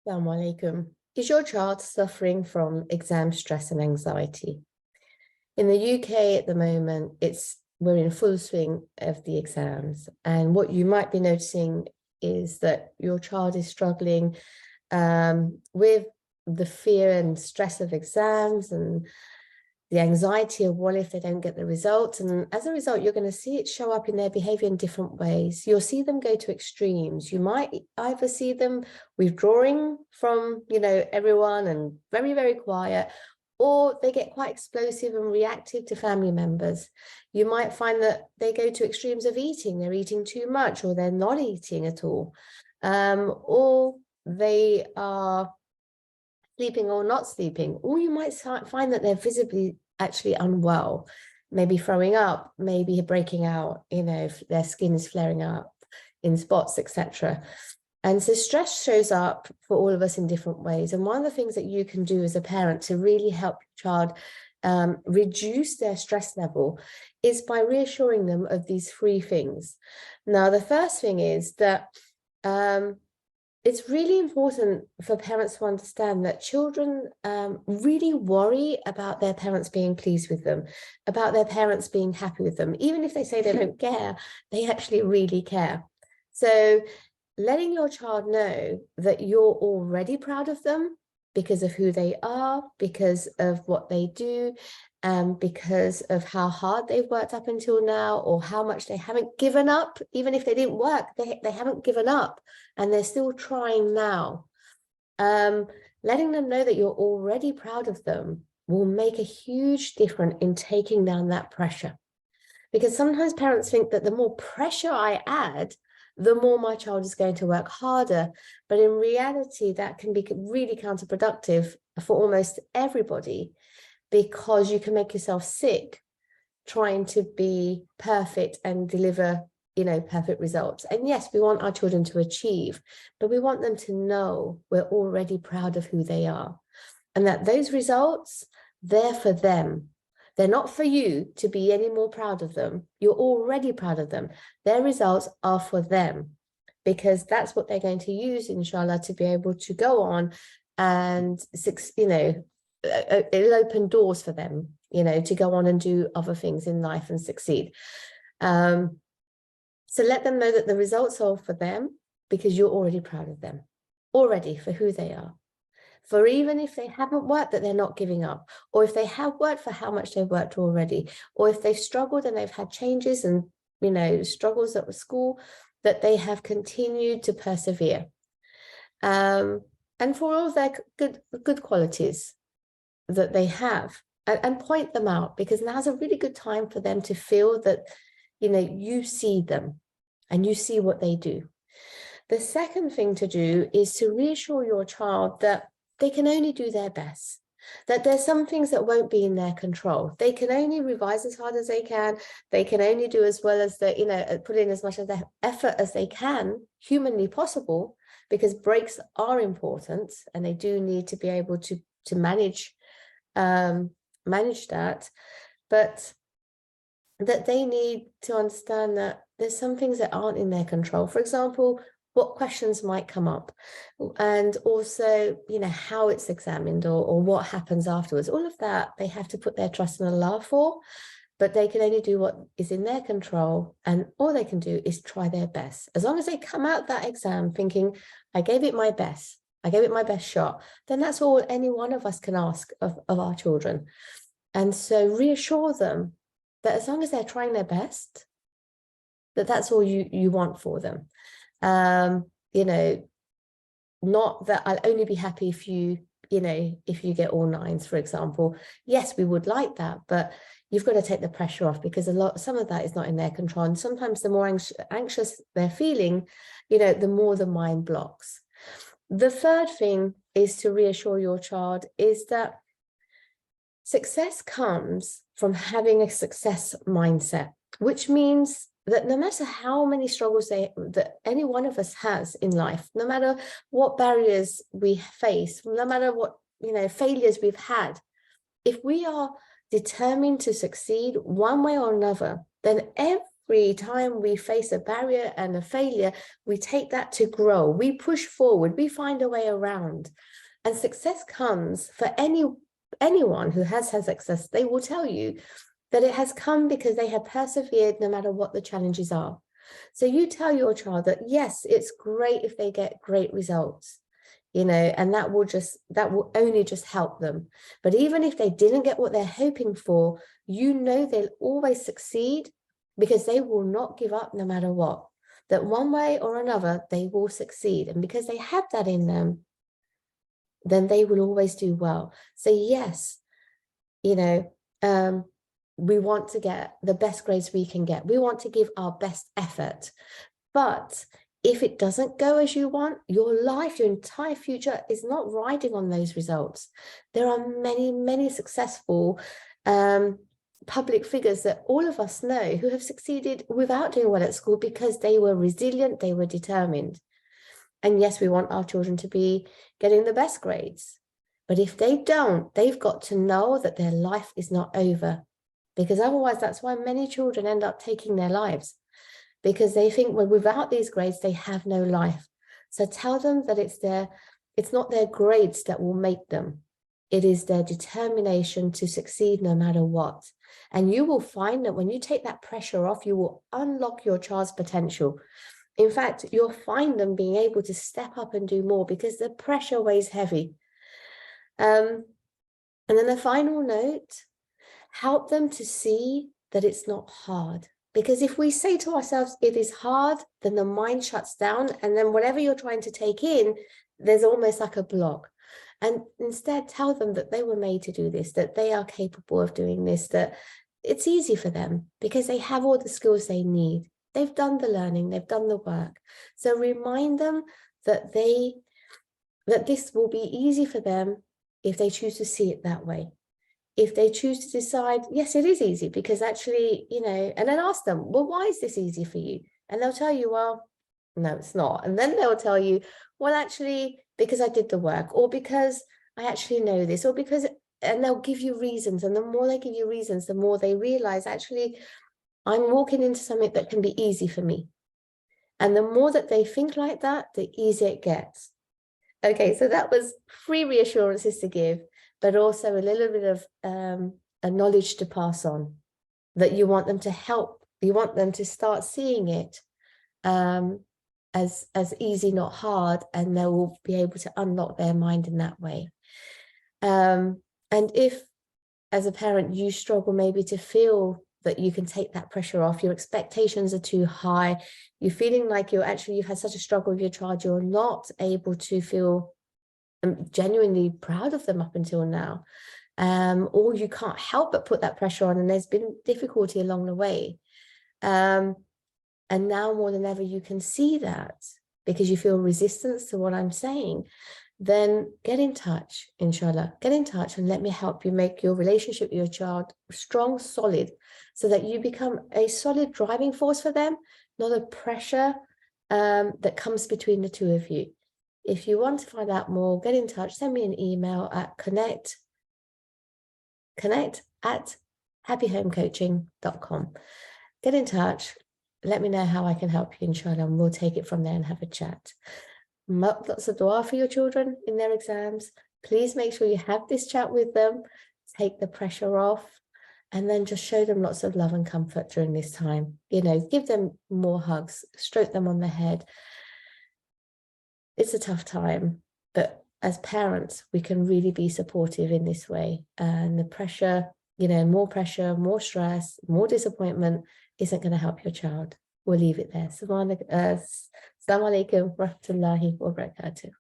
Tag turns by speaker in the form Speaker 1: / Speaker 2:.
Speaker 1: Assalamu alaikum. Is your child suffering from exam stress and anxiety? In the UK at the moment, we're in full swing of the exams. And what you might be noticing is that your child is struggling with the fear and stress of exams and the anxiety of what if they don't get the results. And as a result, you're going to see it show up in their behavior in different ways. You'll see them go to extremes. You might either see them withdrawing from, everyone and very, very quiet, or they get quite explosive and reactive to family members. You might find that they go to extremes of eating. They're eating too much, or they're not eating at all. Or they are sleeping or not sleeping, or you might find that they're visibly actually unwell, maybe throwing up, maybe breaking out, if their skin is flaring up in spots, etc. And so stress shows up for all of us in different ways. And one of the things that you can do as a parent to really help your child reduce their stress level is by reassuring them of these three things. Now, the first thing is that it's really important for parents to understand that children really worry about their parents being pleased with them, about their parents being happy with them. Even if they say they don't care, they actually really care. So letting your child know that you're already proud of them because of who they are, because of what they do, because of how hard they've worked up until now, or how much they haven't given up. Even if they didn't work, they haven't given up and they're still trying now. Letting them know that you're already proud of them will make a huge difference in taking down that pressure. Because sometimes parents think that the more pressure I add, the more my child is going to work harder. But in reality, that can be really counterproductive for almost everybody, because you can make yourself sick trying to be perfect and deliver, perfect results. And yes, we want our children to achieve, but we want them to know we're already proud of who they are, and that those results, they're for them. They're not for you to be any more proud of them. You're already proud of them. Their results are for them, because that's what they're going to use, inshallah, to be able to go on and, it'll open doors for them, to go on and do other things in life and succeed. So let them know that the results are for them, because you're already proud of them, already, for who they are. For even if they haven't worked, that they're not giving up, or if they have worked, for how much they've worked already, or if they've struggled and they've had changes and, struggles at school, that they have continued to persevere. And for all of their good qualities that they have, and point them out, because now's a really good time for them to feel that, you see them and you see what they do. The second thing to do is to reassure your child that they can only do their best, that there's some things that won't be in their control. They can only revise as hard as they can. They can only do as well as put in as much of their effort as they can, humanly possible, because breaks are important and they do need to be able to manage that, but that they need to understand that there's some things that aren't in their control. For example, what questions might come up, and also, how it's examined, or what happens afterwards. All of that, they have to put their trust in Allah for, but they can only do what is in their control, and all they can do is try their best. As long as they come out that exam thinking, I gave it my best, I gave it my best shot, then that's all any one of us can ask of our children. And so reassure them that as long as they're trying their best, that's all you want for them. Not that I'll only be happy if you get all nines, for example. Yes, we would like that, but you've got to take the pressure off, because some of that is not in their control. And sometimes the more anxious they're feeling, the more the mind blocks. The third thing is to reassure your child is that success comes from having a success mindset, which means that no matter how many struggles that any one of us has in life, no matter what barriers we face, no matter what failures we've had, if we are determined to succeed one way or another, then every time we face a barrier and a failure, we take that to grow. We push forward. We find a way around. And success comes for anyone who has had success. They will tell you that it has come because they have persevered no matter what the challenges are. So you tell your child that, yes, it's great if they get great results, you know, and that will only just help them. But even if they didn't get what they're hoping for, you know, they'll always succeed because they will not give up no matter what. That one way or another, they will succeed. And because they have that in them, then they will always do well. So yes, you know, we want to get the best grades we can get. We want to give our best effort. But if it doesn't go as you want, your life, your entire future is not riding on those results. There are many, many successful public figures that all of us know who have succeeded without doing well at school because they were resilient, they were determined. And yes, we want our children to be getting the best grades. But if they don't, they've got to know that their life is not over. Because otherwise, that's why many children end up taking their lives. Because they think, well, without these grades, they have no life. So tell them that it's not their grades that will make them. It is their determination to succeed no matter what. And you will find that when you take that pressure off, you will unlock your child's potential. In fact, you'll find them being able to step up and do more because the pressure weighs heavy. And then the final note, help them to see that it's not hard. Because if we say to ourselves, it is hard, then the mind shuts down. And then whatever you're trying to take in, there's almost like a block. And instead tell them that they were made to do this, that they are capable of doing this, that it's easy for them because they have all the skills they need. They've done the learning, they've done the work. So remind them that this will be easy for them if they choose to see it that way. If they choose to decide, yes, it is easy because actually, you know, and then ask them, well, why is this easy for you? And they'll tell you, well, no, it's not. And then they'll tell you, well, actually, because I did the work, or because I actually know this, or because, and they'll give you reasons. And the more they give you reasons, the more they realize, actually, I'm walking into something that can be easy for me. And the more that they think like that, the easier it gets. Okay, so that was 3 reassurances to give, but also a little bit of a knowledge to pass on, that you want them to help, you want them to start seeing it as easy, not hard, and they will be able to unlock their mind in that way. And if, as a parent, you struggle maybe to feel that you can take that pressure off, your expectations are too high, you're feeling like you've had such a struggle with your child, you're not able to feel genuinely proud of them up until now, or you can't help but put that pressure on and there's been difficulty along the way, and now more than ever you can see that because you feel resistance to what I'm saying, then get in touch, inshallah, get in touch and let me help you make your relationship with your child strong, solid, so that you become a solid driving force for them, not a pressure that comes between the two of you. If you want to find out more, get in touch, send me an email at connect@happyhomecoaching.com. Get in touch, let me know how I can help you, inshallah, and we'll take it from there and have a chat. Lots of dua for your children in their exams. Please make sure you have this chat with them, take the pressure off, and then just show them lots of love and comfort during this time. You know, give them more hugs, stroke them on the head. It's a tough time, but as parents, we can really be supportive in this way. And the pressure, you know, more pressure, more stress, more disappointment isn't going to help your child. We'll leave it there. Assalamu alaikum wa rahmatullahi wa barakatuh.